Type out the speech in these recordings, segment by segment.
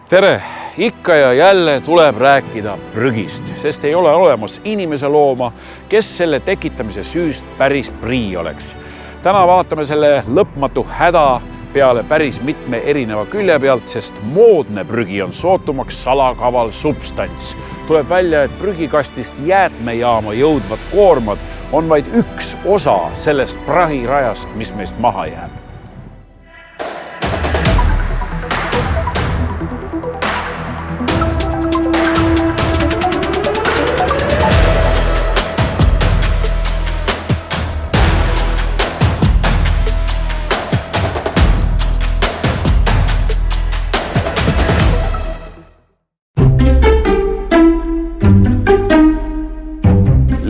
Tere! Ikka ja jälle tuleb rääkida prügist, sest ei ole olemas inimese looma, kes selle tekitamise süüst päris prii oleks. Täna vaatame selle lõpmatu häda peale päris mitme erineva külje pealt, sest moodne prügi on sootumaks salakaval substants. Tuleb välja, et prügikastist jäätmejaama jõudvad koormad on vaid üks osa sellest prahirajast, mis meist maha jääb.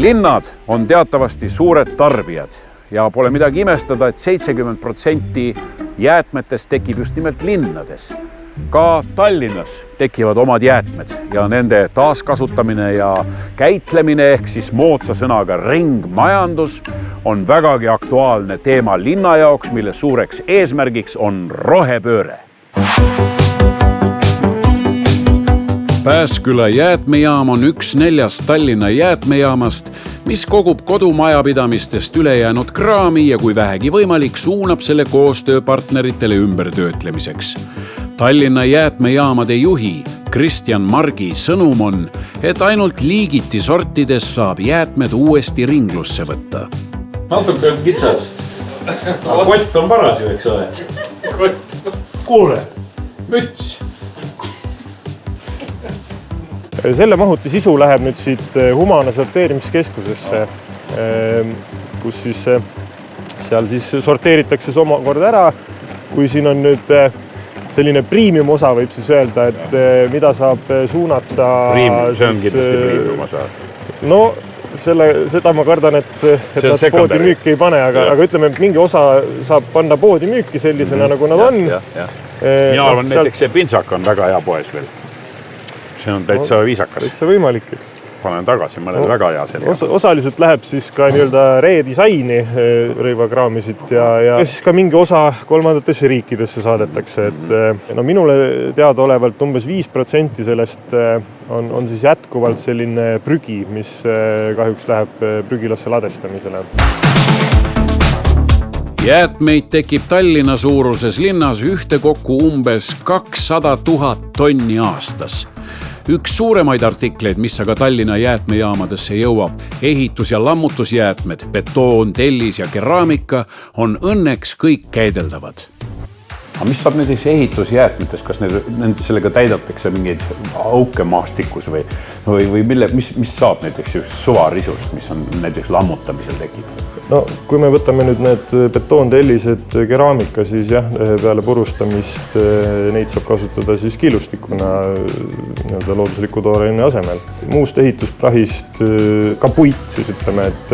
Linnad on teatavasti suured tarbijad ja pole midagi imestada, et 70% jäätmetest tekib just nimelt linnades. Ka Tallinnas tekivad omad jäätmed ja nende taaskasutamine ja käitlemine ehk siis moodsa sõnaga ringmajandus on vägagi aktuaalne teema linna jaoks, mille suureks eesmärgiks on rohepööre. Pääsküla jäätmejaam on üks 4 Tallinna jäätmejaamast, mis kogub kodumajapidamistest ülejäänud kraami ja kui vähegi võimalik, suunab selle koostööpartneritele ümbertöötlemiseks. Tallinna jäätmejaamade juhi Kristjan Margi sõnum on, et ainult liigiti sortides saab jäätmed uuesti ringlusse võtta. Natuke on kitsas. Kott on paras ju, eks ole. Kuule, müts. Selle mahuti sisu läheb nüüd siit Humana sorteerimiskeskusesse, kus siis seal siis sorteeritakse see omakorda ära. Kui siin on nüüd selline premium osa, võib siis öelda, et mida saab suunata... See on kindlasti premium osa. No, seda ma kardan, et nad poodi müüki ei pane, aga ütleme, et mingi osa saab panna poodi müüki sellisena, nagu nad on. Mina arvan, näiteks see pintsak on väga hea poes veel. See on täitsa viisakas. Täitsa võimalik. Panen tagasi, mõned väga hea selle. Osaliselt läheb siis ka nii-öelda redisaini rõivakraamisid ja siis ka mingi osa kolmandatesse riikidesse saadetakse. No minule teadaolevalt umbes 5% sellest on siis jätkuvalt selline prügi, mis kahjuks läheb prügilasse ladestamisele. Jäätmeid tekib Tallinna suuruses linnas ühtekokku umbes 200 000 tonni aastas. Üks suuremaid artikleid, mis aga Tallinna jäätmejaamadesse jõuab, ehitus- ja lammutusjäätmed, betoon, tellis ja keraamika, on õnneks kõik käideldavad. Aga mis saab näiteks ehitusjäätmetes? Kas sellega täidatakse mingeid auke maastikus või mis saab näiteks just suvarisust, mis on näiteks lammutamisel tekib? No, kui me võtame nüüd need betoontellised keraamika, siis jah, peale purustamist neid saab kasutada siis killustikuna loodusliku tooraine asemel. Muust ehitusprahist ka puit, siis ütleme, et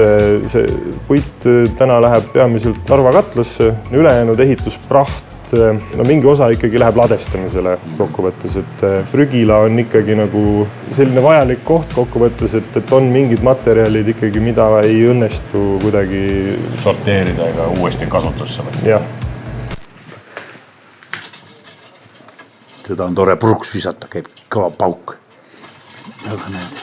see puit täna läheb peamiselt Narva katlasse, ülejäänud ehituspraht, no mingi osa ikkagi läheb ladestamisele kokkuvõttes, et prügila on ikkagi nagu selline vajalik koht kokkuvõttes, et on mingid materjalid ikkagi, mida ei õnnestu kuidagi sorteerida ega uuesti kasutusse või? Jah. Seda on tore puruks visata, käib kõva pauk. Aga näed.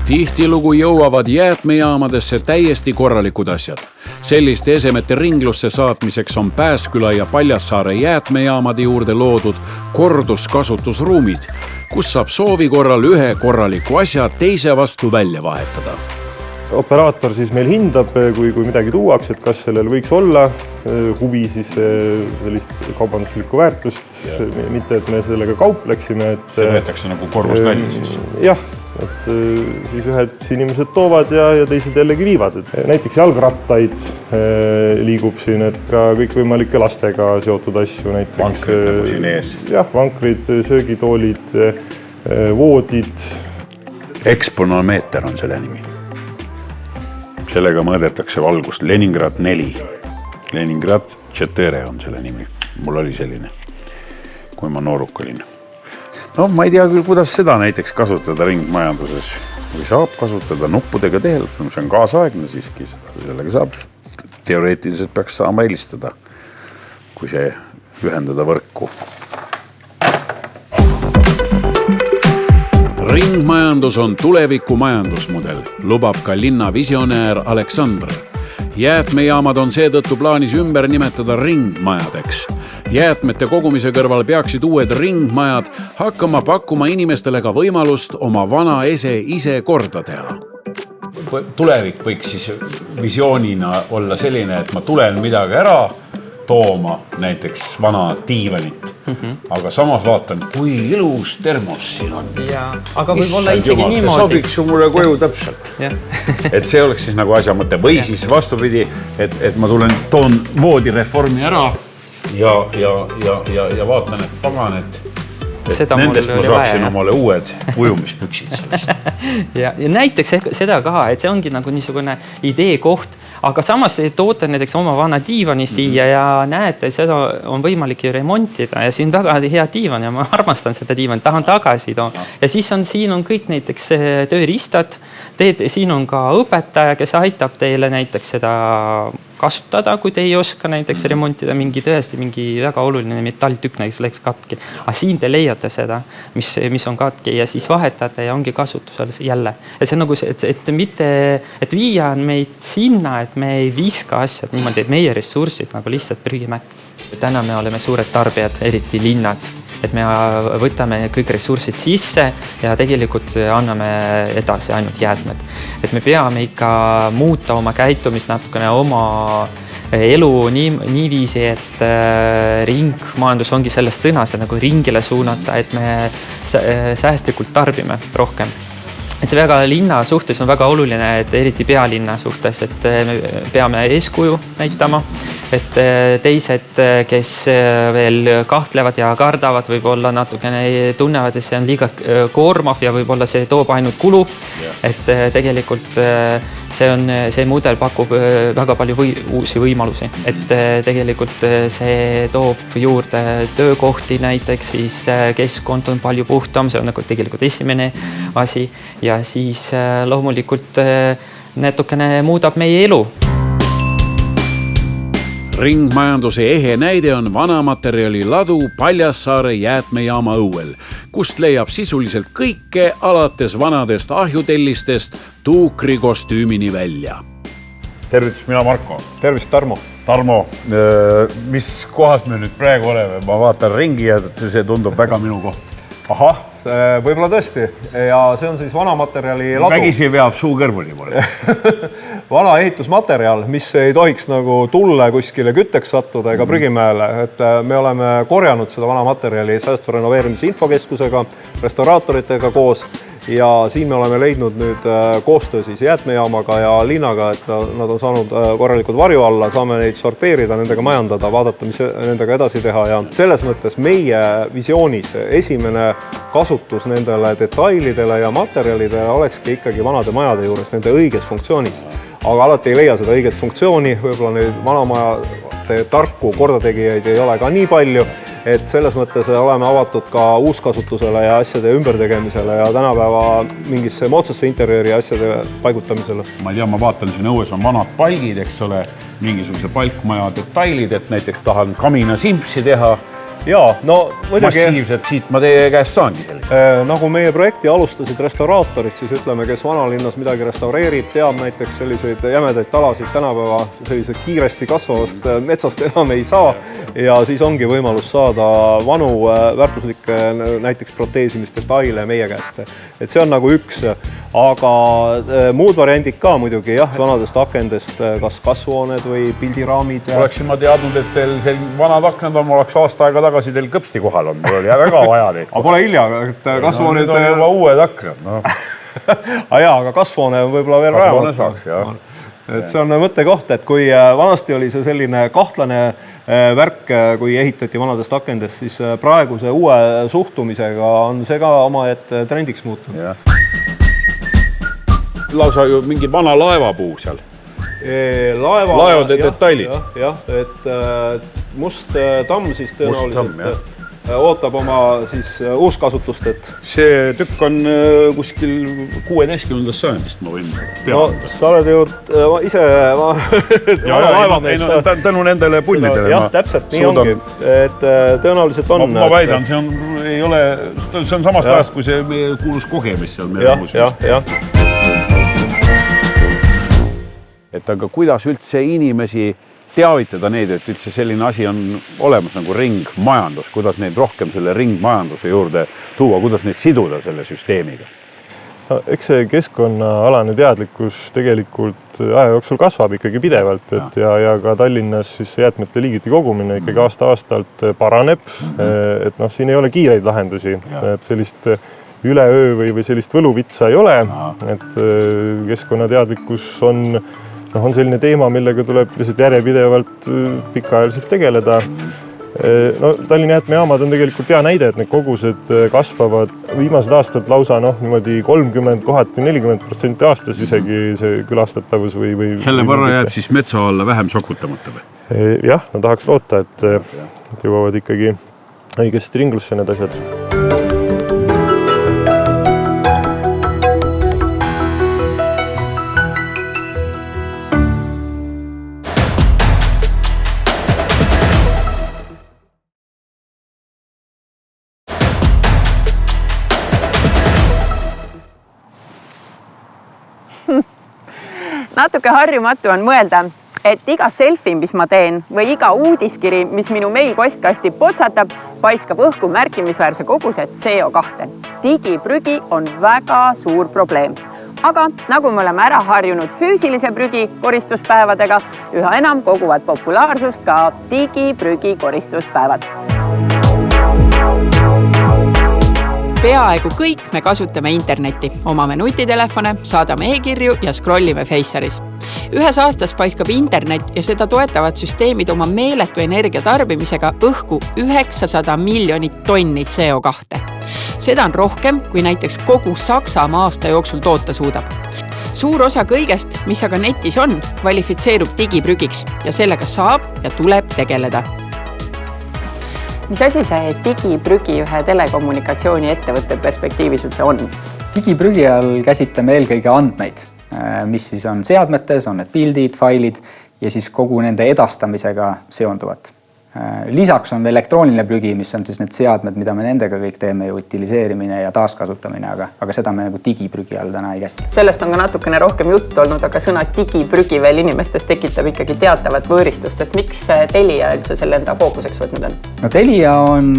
Tihtilugu jõuavad jäätmejaamadesse täiesti korralikud asjad. Selliste esemete ringlusse saatmiseks on Pääsküla ja Paljassaare jäätmejaamade juurde loodud korduskasutusruumid, kus saab soovi korral ühe korraliku asja teise vastu välja vahetada. Operaator siis meil hindab, kui midagi tuuaks, et kas sellel võiks olla huvi siis sellist kaubanduslikku väärtust, mitte et me sellega kaupleksime. See võetakse nagu korvust välja siis? Jah, et siis ühed inimesed toovad ja teised jällegi viivad. Näiteks jalgrattaid liigub siin, et ka kõikvõimalike lastega seotud asju. Vankrid nagu siin ees? Jah, vankrid, söögitoolid, voodid. Eksponomeeter on selle nimi. Sellega mõõdetakse valgust. Leningrad 4. Leningrad 4 on selle nimi. Mul oli selline, kui ma nooruk olin. No, ma ei tea küll, kuidas seda näiteks kasutada ringmajanduses. Või saab kasutada nuppudega tehel, see on kaasaegne siiski. Sellega saab teoreetiliselt peaks saama helistada, kui see ühendada võrku. Ringmajandus on tuleviku majandusmudel, lubab ka linna visionäär Aleksandr. Jäätmejaamad on seetõttu plaanis ümber nimetada ringmajadeks. Jäätmete kogumise kõrval peaksid uued ringmajad hakkama pakkuma inimestele ka võimalust oma vana ise korda teha. Tulevik võiks siis visioonina olla selline, et ma tulen midagi ära tooma, näiteks vana diivanit. Aga samas vaatan, kui ilus termos siin on. Aga võib olla isegi niimoodi. See sobiks ju mulle koju täpselt. Et see oleks siis nagu asja mõte. Või siis vastupidi, et ma toon voodireformi ära ja vaatan, et pagan, et nendest ma saaksin omale uued ujumispüksid sellest. Ja näiteks seda ka, et see ongi nagu niisugune idee koht, aga samas toote näiteks oma vana diivani siia ja näete, seda on võimalik ju remontida ja siin on väga hea diivan ja ma armastan seda diivan, tahan tagasi toon. Ja siis siin on kõik näiteks tööriistad, siin on ka õpetaja, kes aitab teile näiteks seda kasutada, kui te ei oska näiteks remontida mingi väga oluline metalltükk näiteks läks katki. Aga siin te leiate seda, mis on katki ja siis vahetate ja ongi kasutusel jälle. Ja see on nagu see, et viia meid sinna, et me ei viska asjad niimoodi, et meie ressursid nagu lihtsalt prügimäkk. Täna me oleme suured tarbijad, eriti linnad. Et me võtame kõik ressursid sisse ja tegelikult anname edasi ainult jäätmed. Et me peame ikka muuta oma käitumist natukene oma elu niiviisi, et ringmajandus ongi sellest sõnas, et nagu ringile suunata, et me säästlikult tarbime rohkem. Et see väga linna suhtes on väga oluline, et eriti pealinna suhtes, et me peame eeskuju näitama, et teised, kes veel kahtlevad ja kardavad, võib-olla natukene tunnevad, et see on liiga koormav ja võib-olla see toob ainult kulu, et tegelikult see mudel pakub väga palju uusi võimalusi, et tegelikult see toob juurde töökohti näiteks, siis keskkond on palju puhtam, see on nagu tegelikult esimene asi ja siis loomulikult natukene muudab meie elu. Ringmajanduse ehe näide on vanamaterjali ladu Paljassaare jäätmejaama õuel, kust leiab sisuliselt kõike alates vanadest ahjutellistest tuukrikostüümini välja. Tervitus, mina Marko. Tervist, Tarmo. Tarmo, mis kohas me nüüd praegu oleme? Ma vaatan ringi ja see tundub väga minu koht. Ahah, võib-olla tõesti. Ja see on siis vanamaterjali ladu. Vägisi veab suu kõrvuni mulle. Vana ehitusmaterjal, mis ei tohiks nagu tulle kuskile kütteks sattuda ega prügimäele. Et me oleme korjanud seda vanamaterjali säästva renoveerimise infokeskusega, restauraatoritega koos ja siin me oleme leidnud nüüd koostöö siis jäätmejaamaga ja linnaga, et nad on saanud korralikud varju alla, saame neid sorteerida, nendega majandada, vaadata, mis nendega edasi teha ja selles mõttes meie visioonis esimene kasutus nendele detailidele ja materjalidele olekski ikkagi vanade majade juures nende õiges funktsioonis. Aga alati ei leia seda õiget funktsiooni, võib-olla neid vanamajade tarku kordategijaid ei ole ka nii palju, et selles mõttes oleme avatud ka uuskasutusele ja asjade ümbertegemisele ja tänapäeva mingisse moodsesse interjööri asjade paigutamisele. Ma ei tea, ma vaatan siin õues on vanad palgid, eks ole, mingisuguse palkmaja detailid, et näiteks tahan kamina simpsi teha. Jaa, no muidugi... Massiivselt siit ma teie käest saangi sellist. Nagu meie projekti alustasid restauraatorid, siis ütleme, kes vanalinnas midagi restaureerib, teab näiteks selliseid jämedaid talasid tänapäeva sellised kiiresti kasvavast metsast enam ei saa ja siis ongi võimalus saada vanu väärtuslikke näiteks proteesimisdetaile meie käest. Et see on nagu üks, aga muud variandid ka muidugi, jah, vanadest akendest, kas kasvuhooned või pildiraamid. Oleksin ma teadnud, et teil vanad aknad on, oleks aasta aega tagasi teil kõpsti kohal on, mul oli väga vaja neid. Aga pole hilja, et kasvuhooned... Nüüd on juba uued aknad, noh. Aga kasvuhoone on võib-olla veel kasvuhoone saaks, jah. Et see on mõttekoht, et kui vanasti oli see selline kahtlane värk, kui ehitati vanadest akendest, siis praeguse uue suhtumisega on see ka oma trendiks muutunud. Lausa ju mingi vana laevapuu seal. Laevade detailid. Jah, et must tamm siis tõenäoliselt ootab oma siis uuskasutust, et see tükk on kuskil 16. sajandist, ma võin peale. Sa oled ju ise tänu nendele punnidele. Jah, täpselt, nii ongi. Et tõenäoliselt on. Ma väidan, see on samast ajast, kui see kuulus kogemis seal meie muuseas. Et aga kuidas üldse inimesi teavitada neid, et üldse selline asi on olemas nagu ringmajandus, kuidas neid rohkem selle ringmajanduse juurde tuua, kuidas neid siduda selle süsteemiga? Eks see keskkonnaalane teadlikkus tegelikult aja jooksul kasvab ikkagi pidevalt, et ja ka Tallinnas siis jäätmete liigiti kogumine ikkagi aasta-aastalt paraneb, et siin ei ole kiireid lahendusi, et sellist üleöö või sellist võluvitsa ei ole, et keskkonnateadlikkus on selline teema, millega tuleb lihtsalt järjepidevalt pikaajaliselt tegeleda. Tallinna jäätmejaamad on tegelikult hea näide, et need kogused kasvavad viimased aastad lausa niimoodi 30, kohati 40% aastas isegi see külastatavus või selle võrra jääb siis metsa alla vähem sokutamata või? Jah, tahaks loota, et jõuavad ikkagi õigesti ringlusse need asjad. Natuke harjumatu on mõelda, et iga selfie, mis ma teen või iga uudiskiri, mis minu mail-postkasti potsatab, paiskab õhku märkimisväärse koguse CO2. Digiprügi on väga suur probleem. Aga nagu me oleme ära harjunud füüsilise prügi koristuspäevadega, üha enam koguvad populaarsust ka digiprügi koristuspäevad. Peaaegu kõik me kasutame internetti, omame nutitelefone, saadame e-kirju ja scrollime Faceris. Ühes aastas paiskab internet ja seda toetavad süsteemid oma meeletu energia tarbimisega õhku 900 miljonit tonni CO2. Seda on rohkem, kui näiteks kogu Saksamaa aasta jooksul toota suudab. Suur osa kõigest, mis aga netis on, kvalifitseerub digiprügiks ja sellega saab ja tuleb tegeleda. Mis asi see digiprügi ühe telekommunikatsiooni ettevõtte perspektiivis üldse on? Digiprügi all käsitleme eelkõige andmeid, mis siis on seadmetes, on need pildid, failid ja siis kogu nende edastamisega seonduvat. Lisaks on elektrooniline prügi, mis on siis need seadmed, mida me nendega kõik teeme, utiliseerimine ja taaskasutamine, aga seda me nagu digiprügi all täna ei käsitle. Sellest on ka natukene rohkem jutt olnud, aga sõna digiprügi veel inimestes tekitab ikkagi teatavat võõristust, et miks Telia üldse selle enda fookuseks võtnud on? No Telia on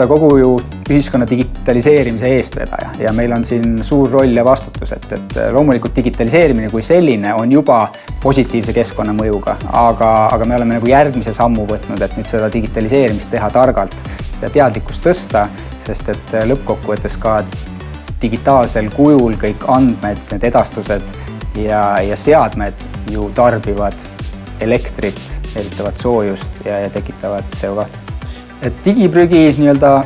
kogu ju ühiskonna digitaliseerimise eestvedaja ja meil on siin suur roll ja vastutus, et loomulikult digitaliseerimine kui selline on juba positiivse keskkonnamõjuga, aga me oleme järgmise sammu võtnud, et nüüd seda digitaliseerimist teha targalt, seda teadlikkust tõsta, sest et lõppkokkuvõttes ka digitaalsel kujul kõik andmed, need edastused ja seadmed ju tarbivad elektrit, helitavad soojust ja tekitavad CO2. Et digiprügi,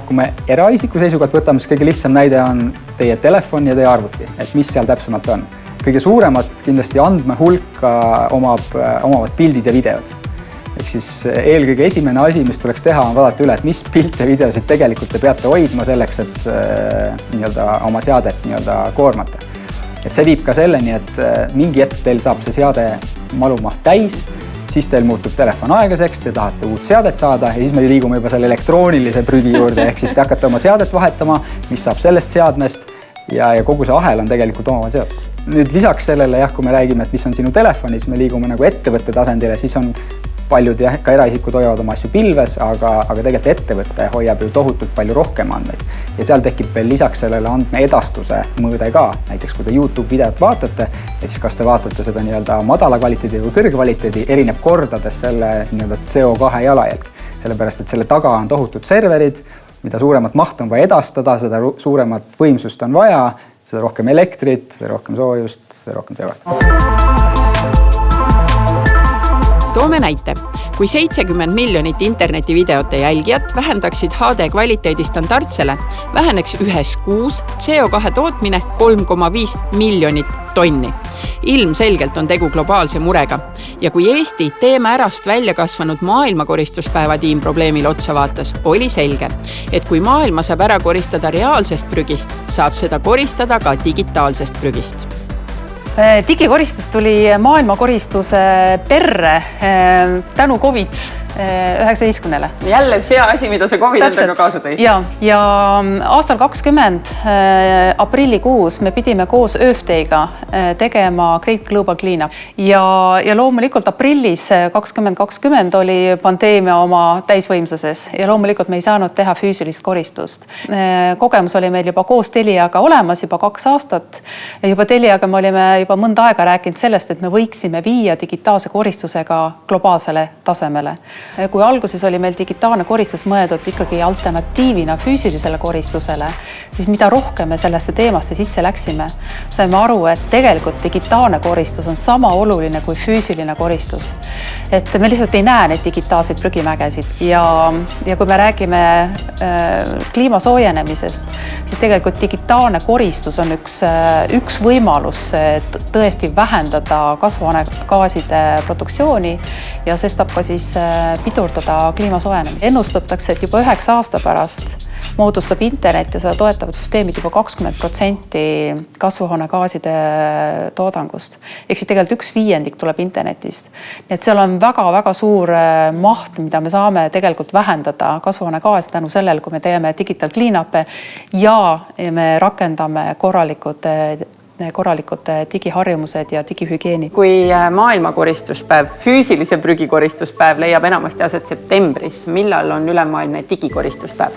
kui me eraisiku seisukohalt võtame, siis kõige lihtsam näide on teie telefon ja teie arvuti, et mis seal täpsemalt on. Kõige suuremat kindlasti andmehulka omavad pildid ja videod. Ehk siis eelkõige esimene asi, mis tuleks teha, on vaadata üle, et mis pilte ja videosid tegelikult te peate hoidma selleks, et oma seadet koormata. Et see viib ka selleni, et mingi hetk teil saab see seade malumaht täis, siis teil muutub telefon aeglaseks, te tahate uut seadet saada ja siis me liigume juba selle elektroonilise prügi juurde, ehk siis te hakkate oma seadet vahetama, mis saab sellest seadmest ja kogu see ahel on tegelikult omavahel seotud. Nüüd lisaks sellele, kui me räägime, et mis on sinu telefonis, me liigume ettevõtte tasandile, siis on paljud ka eraisikud hoiavad oma asju pilves, aga tegelikult ettevõtte hoiab ju tohutult palju rohkem andmeid. Ja seal tekib veel lisaks sellele andme edastuse mõõde ka. Näiteks kui te YouTube videot vaatate, et siis kas te vaatate seda madala kvaliteedi või kõrgkvaliteedi, erineb kordades selle CO2 jalajälg. Sellepärast, et selle taga on tohutud serverid, mida suuremat maht on vaja edastada, seda suuremat võimsust on vaja, seda rohkem elektrit, seda rohkem soojust, seda rohkem CO2. Toome näite. Kui 70 miljonit internetivideote jälgijat vähendaksid HD kvaliteedi standardsele, väheneks ühes kuus CO2 tootmine 3,5 miljonit tonni. Ilmselgelt on tegu globaalse murega. Ja kui Eesti Teeme ärast välja kasvanud maailmakoristuspäeva tiim probleemil otsa vaatas, oli selge, et kui maailma saab ära koristada reaalsest prügist, saab seda koristada ka digitaalsest prügist. Digikoristus tuli maailmakoristuse perre tänu COVID-19. Jälle üks hea asi, mida see COVID endaga kaasa tõi. Ja aastal 20 aprillikuus me pidime koos ÖFT-ga tegema Great Global Cleanup. Ja loomulikult aprillis 2020 oli pandeemia oma täisvõimsuses ja loomulikult me ei saanud teha füüsilist koristust. Kogemus oli meil juba koos Teliaga olemas juba 2 aastat. Juba Teliaga me olime juba mõnda aega rääkinud sellest, et me võiksime viia digitaalse koristusega globaalsele tasemele. Kui alguses oli meil digitaalne koristus mõeldud ikkagi alternatiivina füüsilisele koristusele, siis mida rohkem me sellesse teemasse sisse läksime, saime aru, et tegelikult digitaalne koristus on sama oluline kui füüsiline koristus. Et me lihtsalt ei näe neid digitaalseid prügimägesid ja kui me räägime kliima soojenemisest, siis tegelikult digitaalne koristus on üks võimalus tõesti vähendada kasvuhoonegaaside produktsiooni ja sestap ka siis pidurdada kliima soojenemist. Ennustatakse, et juba 9 aasta pärast moodustab internet ja seda toetavad süsteemid juba 20% kasvuhoonegaaside toodangust. Ehk siis tegelikult 1/5 tuleb internetist. Nii et seal on väga-väga suur maht, mida me saame tegelikult vähendada kasvuhoonegaasi tänu sellele, kui me teeme digital clean-up'e ja me rakendame korralikud digiharjumused ja digihügieeni. Kui maailmakoristuspäev, füüsilise prügikoristuspäev leiab enamasti aset septembris, millal on ülemaailmne digikoristuspäev?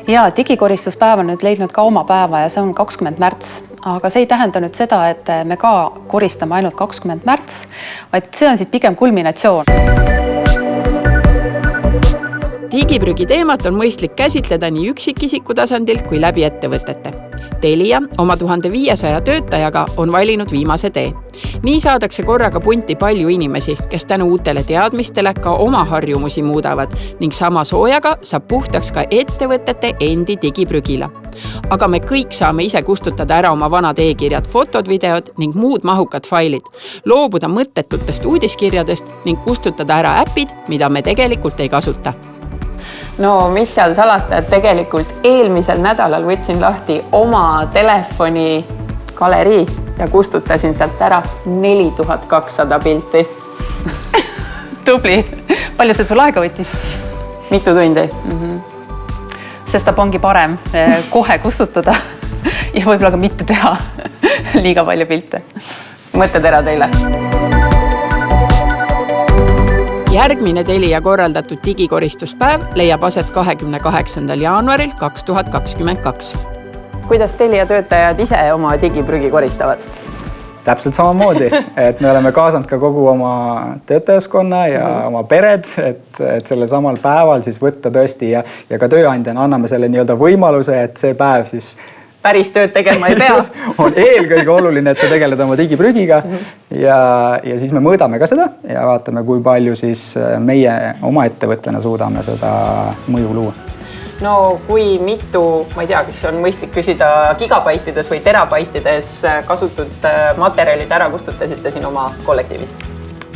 Ja digikoristuspäev on nüüd leidnud ka oma päeva ja see on 20 märts. Aga see ei tähenda nüüd seda, et me ka koristame ainult 20 märts, vaid see on siit pigem kulminatsioon. Digiprügi teemat on mõistlik käsitleda nii üksikisiku tasandil kui läbi ettevõtete. Telia oma 1500 töötajaga on valinud viimase tee. Nii saadakse korraga punti palju inimesi, kes tänu uutele teadmistele ka oma harjumusi muudavad ning sama soojaga saab puhtaks ka ettevõtete endi digiprügila. Aga me kõik saame ise kustutada ära oma vanad e-kirjad, fotod, videod ning muud mahukad failid, loobuda mõttetutest uudiskirjadest ning kustutada ära äpid, mida me tegelikult ei kasuta. No mis seal salata, et tegelikult eelmisel nädalal võtsin lahti oma telefoni galerii ja kustutasin sealt ära 4200 pilti. Tubli. Palju see sul aega võttis? Mitu tundi? Sest ta ongi parem kohe kustutada ja võib-olla ka mitte teha liiga palju pilte. Mõttetera teile. Järgmine Telia korraldatud digikoristuspäev leiab aset 28. jaanuaril 2022. Kuidas Telia töötajad ise oma digiprügi koristavad? Täpselt samamoodi, et me oleme kaasanud ka kogu oma töötajaskonna ja oma pered, et selle samal päeval siis võtta tõesti ja ka tööandjana anname selle nii-öelda võimaluse, et see päev siis päris tööd tegema ei pea. On eelkõige oluline, et sa tegeled oma digiprügiga ja siis me mõõdame ka seda ja vaatame, kui palju siis meie oma ettevõttena suudame seda mõju luua. No kui mitu, ma ei tea, kas on mõistlik küsida gigabaitides või terabaitides kasutud materjalid ära kustutasite siin oma kollektiivis?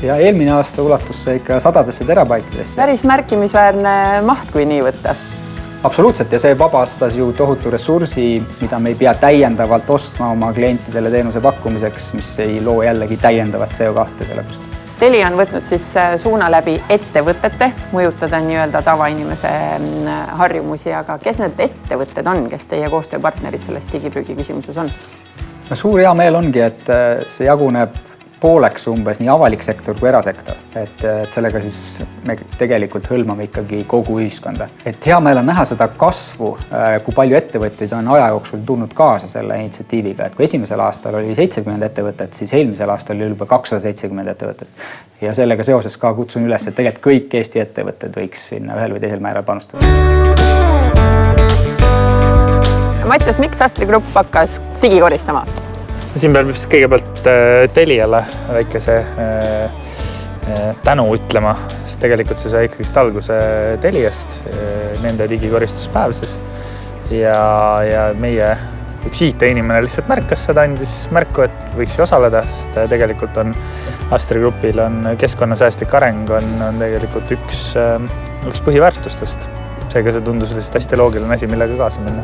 Ja eelmine aasta ulatus see ikka 100 terabaitidesse. Päris märkimisväärne maht, kui nii võtta. Absoluutselt ja see vabastas ju tohutu ressursi, mida me ei pea täiendavalt ostma oma klientidele teenuse pakkumiseks, mis ei loo jällegi täiendavat CO2 sellepärast. Telia on võtnud siis suuna läbi ettevõtete, mõjutada nii-öelda tavainimese harjumusi, aga kes need ettevõtted on, kes teie koostööpartnerid selles digiprügi küsimuses on? No, suur hea meel ongi, et see jaguneb pooleks umbes nii avalik sektor kui erasektor, et sellega siis me tegelikult hõlmame ikkagi kogu ühiskonda. Et hea meel on näha seda kasvu, kui palju ettevõtteid on aja jooksul tulnud kaasa selle initsiatiiviga, et kui esimesel aastal oli 70 ettevõtet, siis eelmisel aastal oli juba 270 ettevõtet. Ja sellega seoses ka kutsun üles, et tegelikult kõik Eesti ettevõtted võiks sinna ühel või teisel määral panustada. Mattias, miks Astri Grupp hakkas digikoristama? Siin peab kõigepealt Teliale väikese tänu ütlema, sest tegelikult see sai ikkagi alguse Teliast, nende digikoristuspäev siis. Ja meie üks IT-inimene lihtsalt märkas seda, andis märku, et võiks ju osaleda, sest tegelikult on Astri Grupil on keskkonnasäästlik areng on tegelikult üks põhiväärtustest. Seega see tundus lihtsalt hästi loogiline asi, millega kaasa minna.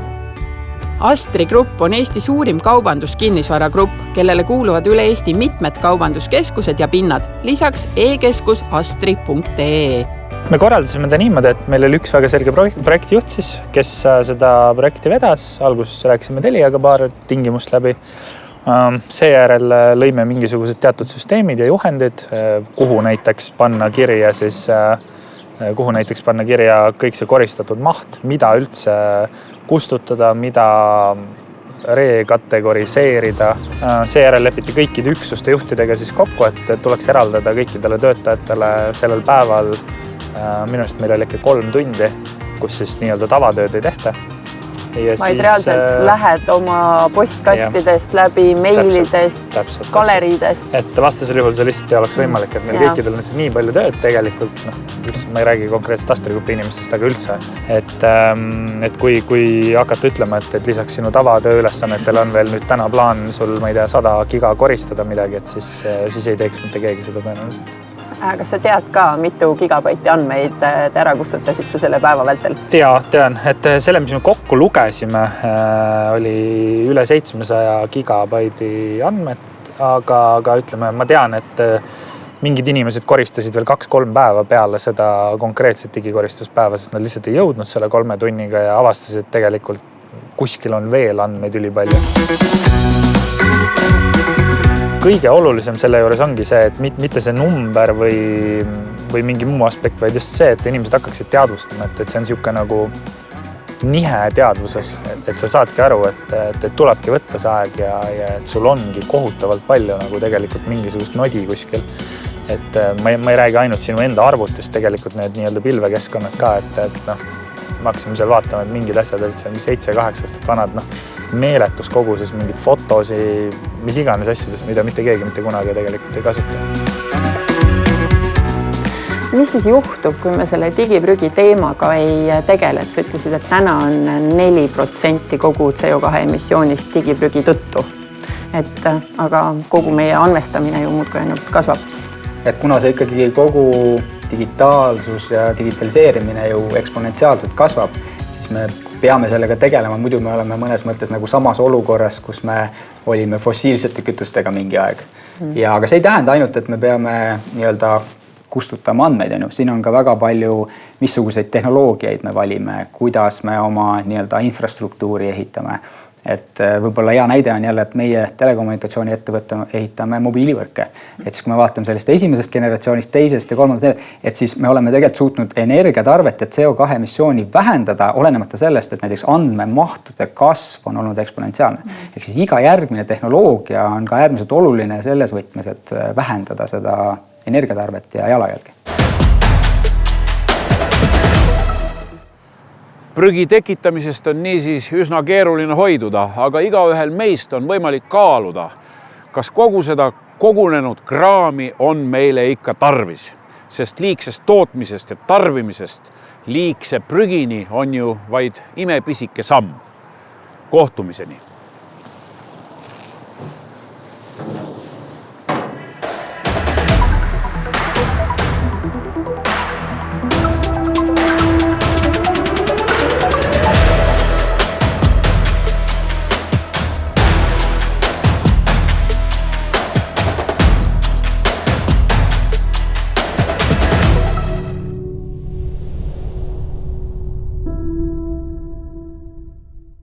Astri Grupp on Eesti suurim kaubanduskinnisvaragrupp, kellele kuuluvad üle Eesti mitmed kaubanduskeskused ja pinnad, lisaks e-keskus astri.ee. Me korraldasime ta niimoodi, et meil oli üks väga selge projektijuht siis, kes seda projekti vedas. Alguses rääkisime Teliaga paar tingimust läbi. Seejärel lõime mingisugused teatud süsteemid ja juhendid, kuhu näiteks panna kirja kõik see koristatud maht, mida üldse kustutada, mida rekategoriseerida. Seejärel lepiti kõikide üksuste juhtidega siis kokku, et tuleks eraldada kõikidele töötajatele sellel päeval. Minu arust meil oli ikka 3 tundi, kus siis nii-öelda tavatööd ei tehta. Vaid reaalselt lähed oma postkastidest läbi, meilidest, galeriidest. Et vastasel juhul see lihtsalt ei oleks võimalik, et meil kõikidel on nii palju tööd tegelikult. Ma ei räägi konkreetselt Astri Grupi inimestest, aga üldse. Et kui hakata ütlema, et lisaks sinu tavatöö ülesannetel on veel nüüd täna plaan sul, ma ei tea, 100 giga koristada midagi, et siis ei teeks mitte keegi seda tõenäoliselt. Kas sa tead ka, mitu gigabaiti andmeid te ära kustutasite selle päeva vältel? Jaa, tean, et selle, mis me kokku lugesime, oli üle 700 gigabaidi andmed, aga ütleme, ma tean, et mingid inimesed koristasid veel 2-3 päeva peale seda konkreetset digikoristuspäeva, sest nad lihtsalt ei jõudnud selle 3 tunniga ja avastasid, et tegelikult kuskil on veel andmeid ülipalju. Kõige olulisem selle juures ongi see, et mitte see number või mingi muu aspekt, vaid just see, et inimesed hakkaksid teadvustama, et see on niisugune nagu nihe teadvuses, et sa saadki aru, et tulebki võtta see aeg ja et sul ongi kohutavalt palju nagu tegelikult mingisugust nodi kuskil. Et ma ei räägi ainult sinu enda arvutist, tegelikult need nii-öelda pilvekeskkonnad ka, et me hakkasime seal vaatama, et mingid asjad olid seal 7-8 aastat vanad, meeletus koguses mingid fotosi, mis iganes asjadest, mida mitte keegi mitte kunagi tegelikult ei kasuta. Mis siis juhtub, kui me selle digiprügi teemaga ei tegele? Sa ütlesid, et täna on 4% kogu CO2 emissioonist digiprügi tõttu. Aga kogu meie andmestamine ju muudkui ainult kasvab. Et kuna see ikkagi kogu digitaalsus ja digitaliseerimine ju eksponentsiaalselt kasvab, siis me peame sellega tegelema, muidu me oleme mõnes mõttes nagu samas olukorras, kus me olime fossiilsete kütustega mingi aeg. Aga see ei tähenda ainult, et me peame nii-öelda kustutama andmeid. Siin on ka väga palju, missuguseid tehnoloogiaid me valime, kuidas me oma nii-öelda infrastruktuuri ehitame. Et võib-olla hea näide on jälle, et meie telekommunikatsiooni ettevõtte ehitame mobiilivõrke. Et siis kui me vaatame sellest esimesest generatsioonist, teisest ja kolmandast, et siis me oleme tegelikult suutnud energiatarvet ja CO2 emissiooni vähendada, olenemata sellest, et näiteks andmemahtude kasv on olnud eksponentsiaalne. Ehk siis iga järgmine tehnoloogia on ka äärmiselt oluline selles võtmes, et vähendada seda energiatarvet ja jalajälge. Prügi tekitamisest on niisiis üsna keeruline hoiduda, aga igaühel meist on võimalik kaaluda, kas kogu seda kogunenud kraami on meile ikka tarvis, sest liigsest tootmisest ja tarbimisest liigse prügini on ju vaid imepisike samm. Kohtumiseni!